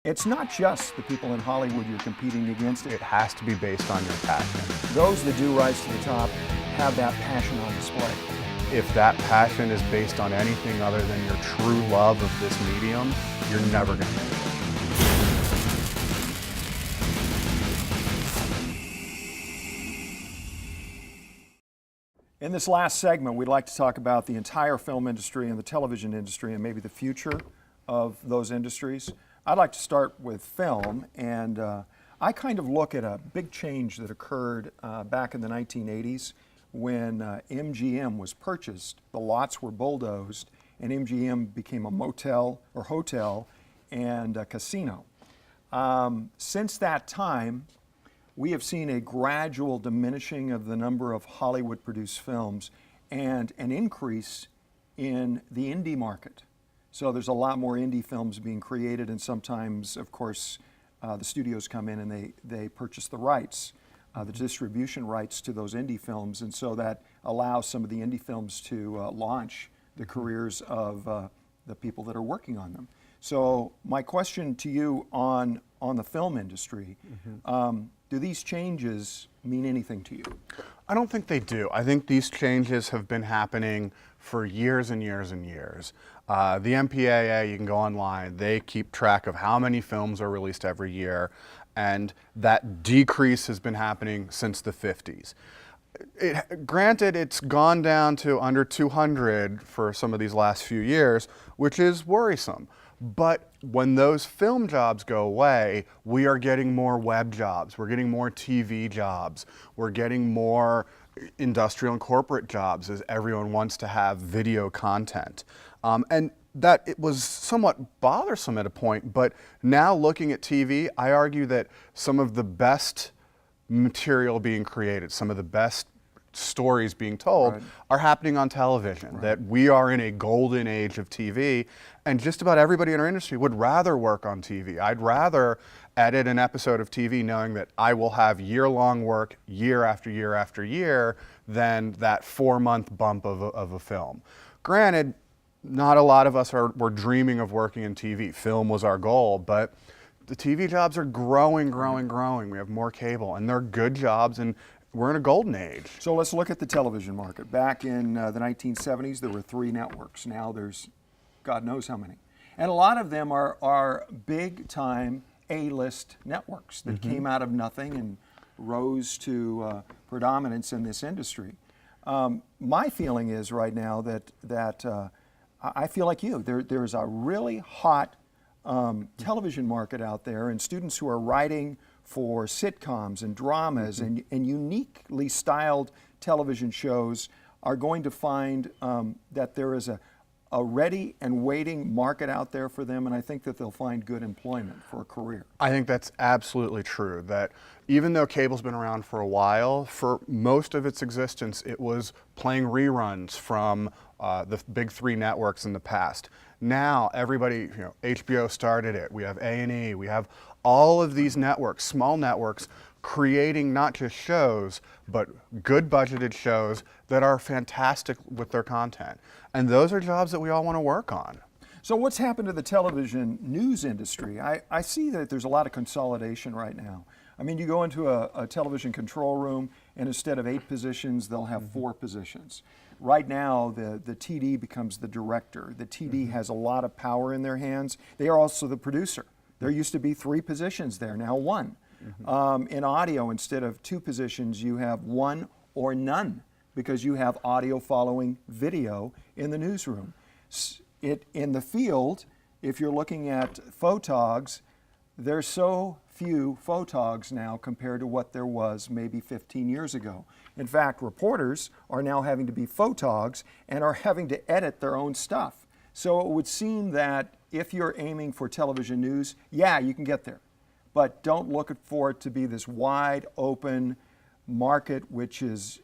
It's not just the people in Hollywood you're competing against. It has to be based on your passion. Those that do rise to the top have that passion on display. If that passion is based on anything other than your true love of this medium, you're never going to make it. In this last segment, we'd like to talk about the entire film industry and the television industry and maybe the future of those industries. I'd like to start with film, and I kind of look at a big change that occurred back in the 1980s when MGM was purchased. The lots were bulldozed, and MGM became a motel or hotel and a casino. Since that time, we have seen a gradual diminishing of the number of Hollywood-produced films and an increase in the indie market. So there's a lot more indie films being created, and sometimes, of course, the studios come in and they purchase the rights, the distribution rights to those indie films, and so that allows some of the indie films to launch the careers of the people that are working on them. So my question to you on the film industry, do these changes mean anything to you? I don't think they do. I think these changes have been happening for years and years and years. The MPAA, you can go online, they keep track of how many films are released every year, and that decrease has been happening since the 50s. Granted, it's gone down to under 200 for some of these last few years, which is worrisome. But when those film jobs go away, we are getting more web jobs, we're getting more TV jobs, we're getting more industrial and corporate jobs as everyone wants to have video content. And that it was somewhat bothersome at a point, but now looking at TV, I argue that some of the best material being created, some of the best stories being told are happening on television, that we are in a golden age of TV, and just about everybody in our industry would rather work on TV. I'd rather edit an episode of TV knowing that I will have year-long work year after year after year than that 4-month bump of a film. Granted, not a lot of us were dreaming of working in TV. Film was our goal, but the TV jobs are growing. We have more cable, and they're good jobs, and we're in a golden age. So let's look at the television market. Back in the 1970s, there were 3 networks. Now there's God knows how many. And a lot of them are big-time A-list networks that came out of nothing and rose to predominance in this industry. My feeling is right now that I feel like you. There's a really hot television market out there, and students who are writing for sitcoms and dramas and uniquely styled television shows are going to find that there is a ready and waiting market out there for them, and I think that they'll find good employment for a career. I think that's absolutely true, that even though cable's been around for a while, for most of its existence it was playing reruns from the big 3 networks in the past. Now everybody, HBO started it, we have A&E, we have all of these networks, small networks, creating not just shows, but good budgeted shows that are fantastic with their content. And those are jobs that we all want to work on. So what's happened to the television news industry? I see that there's a lot of consolidation right now. I mean, you go into a television control room, and instead of 8 positions, they'll have 4 positions. Right now, the TD becomes the director. The TD has a lot of power in their hands. They are also the producer. There used to be 3 positions there, now 1. In audio, instead of 2 positions, you have 1 or none, because you have audio following video in the newsroom. In the field, if you're looking at photogs, there's so few photogs now compared to what there was maybe 15 years ago. In fact, reporters are now having to be photogs and are having to edit their own stuff. So it would seem that if you're aiming for television news, yeah, you can get there. But don't look for it to be this wide open market which is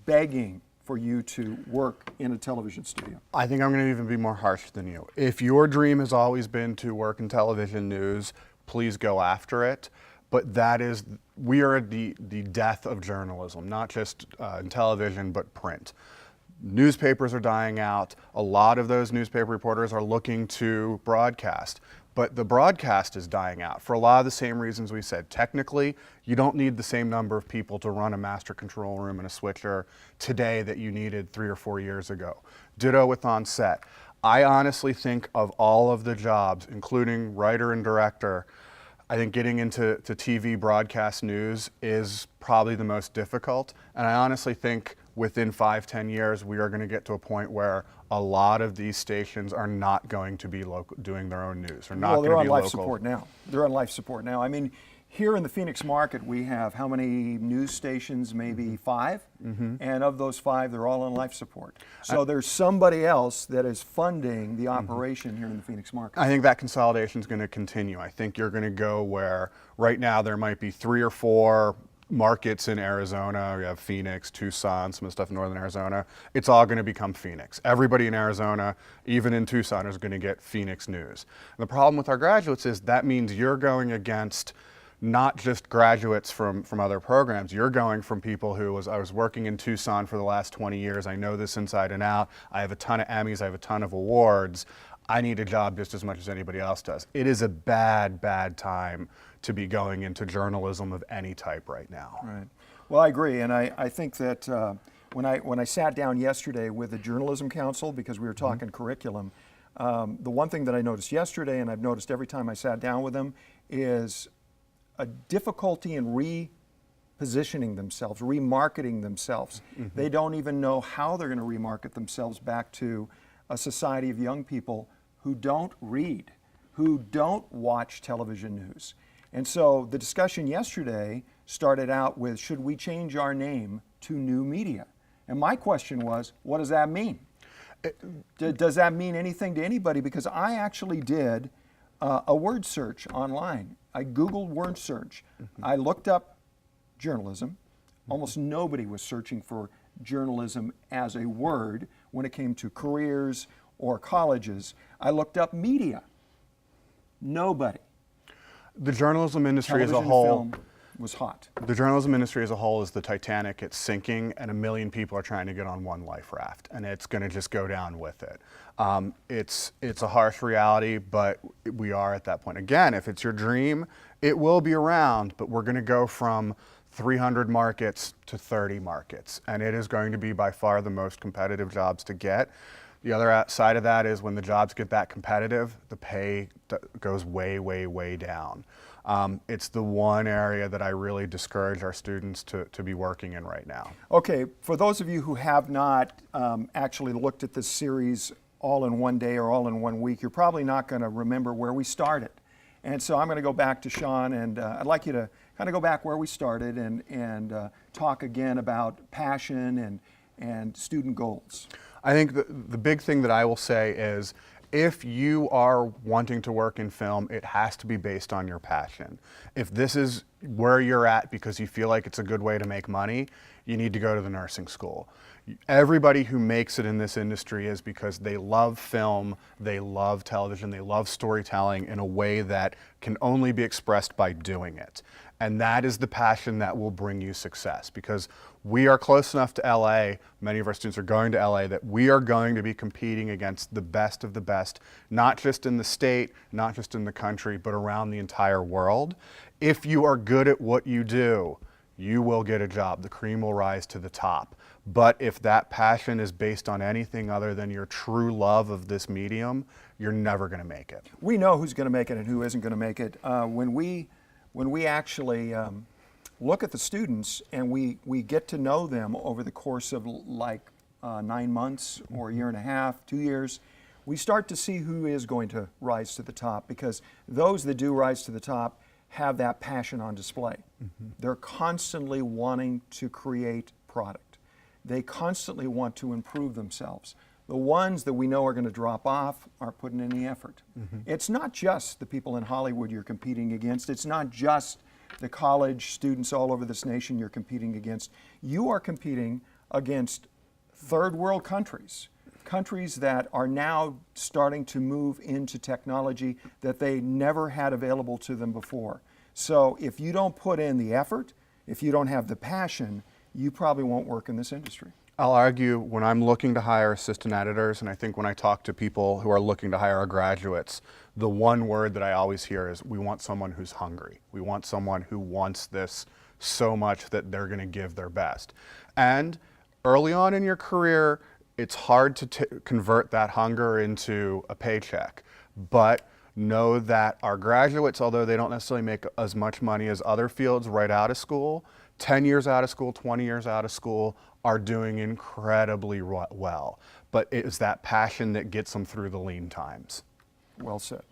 begging for you to work in a television studio. I think I'm going to even be more harsh than you. If your dream has always been to work in television news, please go after it. But we are at the death of journalism, not just in television, but print. Newspapers are dying out. A lot of those newspaper reporters are looking to broadcast. but the broadcast is dying out for a lot of the same reasons we said. Technically, you don't need the same number of people to run a master control room and a switcher today that you needed 3 or 4 years ago. Ditto with on set. I honestly think of all of the jobs, including writer and director, I think getting into TV broadcast news is probably the most difficult. And I honestly think within 5-10 years, we are going to get to a point where a lot of these stations are not going to be doing their own news. Or not Well, they're going on to be life local. support now. They're on life support now. I mean, here in the Phoenix market, we have how many news stations? Maybe 5. And of those 5, they're all on life support. So there's somebody else that is funding the operation here in the Phoenix market. I think that consolidation is going to continue. I think you're going to go where right now there might be 3 or 4 markets in Arizona. You have Phoenix, Tucson, some of the stuff in northern Arizona. It's all going to become Phoenix. Everybody in Arizona, even in Tucson, is going to get Phoenix news. And the problem with our graduates is that means you're going against not just graduates from other programs. You're going from people I was working in Tucson for the last 20 years. I know this inside and out. I have a ton of Emmys. I have a ton of awards. I need a job just as much as anybody else does. It is a bad, bad time to be going into journalism of any type right now. Right. Well, I agree, and I think that when I sat down yesterday with the Journalism Council, because we were talking curriculum, the one thing that I noticed yesterday, and I've noticed every time I sat down with them, is a difficulty in repositioning themselves, remarketing themselves. They don't even know how they're going to remarket themselves back to a society of young people who don't read, who don't watch television news. And so the discussion yesterday started out with, should we change our name to New Media? And my question was, what does that mean? Does that mean anything to anybody? Because I actually did a word search online. I Googled word search. I looked up journalism. Almost nobody was searching for journalism as a word when it came to careers or colleges. I looked up media. Nobody. The journalism industry as a Television, whole film was hot. The journalism industry as a whole is the Titanic. It's sinking, and 1 million people are trying to get on one life raft, and it's going to just go down with it. It's a harsh reality, but we are at that point. Again, if it's your dream, it will be around, but we're going to go from 300 markets to 30 markets, and it is going to be by far the most competitive jobs to get. The other side of that is when the jobs get that competitive, the pay goes way, way, way down. It's the one area that I really discourage our students to be working in right now. Okay, for those of you who have not actually looked at this series all in one day or all in one week, you're probably not going to remember where we started. And so I'm going to go back to Shawn, and I'd like you to kind of go back where we started and talk again about passion and student goals. I think the big thing that I will say is, if you are wanting to work in film, it has to be based on your passion. If this is where you're at because you feel like it's a good way to make money, you need to go to the nursing school. Everybody who makes it in this industry is because they love film, they love television, they love storytelling in a way that can only be expressed by doing it. And that is the passion that will bring you success, because we are close enough to LA, many of our students are going to LA, that we are going to be competing against the best of the best, not just in the state, not just in the country, but around the entire world. If you are good at what you do, you will get a job. The cream will rise to the top. But if that passion is based on anything other than your true love of this medium, you're never going to make it. We know who's going to make it and who isn't going to make it. When we actually look at the students and we get to know them over the course of 9 months or a year and a half, 2 years, we start to see who is going to rise to the top, because those that do rise to the top have that passion on display. They're constantly wanting to create product. They constantly want to improve themselves. The ones that we know are going to drop off aren't putting in the effort. It's not just the people in Hollywood you're competing against. It's not just the college students all over this nation you're competing against. You are competing against third world countries, countries that are now starting to move into technology that they never had available to them before. So if you don't put in the effort, if you don't have the passion, you probably won't work in this industry. I'll argue when I'm looking to hire assistant editors, and I think when I talk to people who are looking to hire our graduates, the one word that I always hear is we want someone who's hungry. We want someone who wants this so much that they're going to give their best. And early on in your career, it's hard to convert that hunger into a paycheck. But know that our graduates, although they don't necessarily make as much money as other fields right out of school, 10 years out of school, 20 years out of school, are doing incredibly well. But it is that passion that gets them through the lean times. Well said.